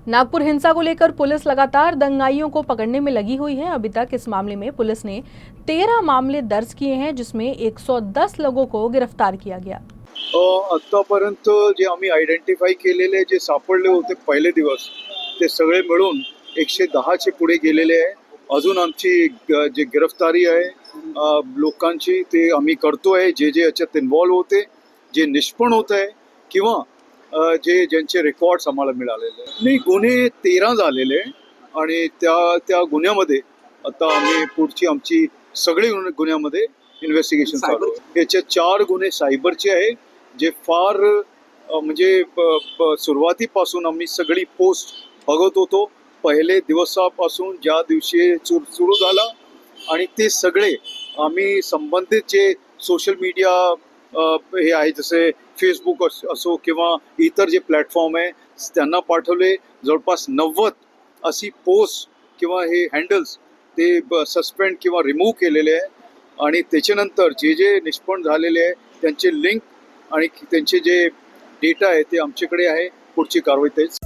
नागपुर हिंसा को लेकर पुलिस लगातार दंगाइयों को पकड़ने में लगी हुई है। अभी तक इस मामले में पुलिस ने 13 मामले दर्ज किए हैं, जिसमें 110 लोगों को गिरफ्तार किया गया। आतापर्यंत जे आम्ही आयडेंटिफाय केलेले जे सापडले होते पहिले दिवस ते सगळे मिळून 110चे पुढे गेलेले आहे। अजून आमची जे गिरफ्तारी आहे लोकांची ते आम्ही करतोय, जे याच्यात इन्व्हॉल्व होते, जे निष्पण होत आहे किंवा जे ज्यांचे रेकॉर्ड्स आम्हाला मिळालेले नाही। गुन्हे 13 झालेले आणि त्या गुन्ह्यामध्ये आता आम्ही पुढची आमची सगळी गुन्ह्यामध्ये इन्व्हेस्टिगेशन चालू आहे। याचे 4 गुन्हे सायबरचे आहे, जे फार म्हणजे सुरुवातीपासून आम्ही सगळी पोस्ट बघत होतो, पहिले दिवसापासून ज्या दिवशी सुरू झाला, आणि ते सगळे आम्ही संबंधित जे सोशल मीडिया हे आहे, जसे फेसबुक असो किंवा इतर जे प्लॅटफॉर्म आहे त्यांना पाठवले। जवळपास 90 अशी पोस्ट किंवा हे हँडल्स ते सस्पेंड किंवा रिमूव्ह केलेले आहे। आणि त्याच्यानंतर जे निष्पन्न झालेले आहे त्यांचे लिंक आणि त्यांचे जे डेटा आहे ते आमच्याकडे आहे। पुढची कारवाई तेच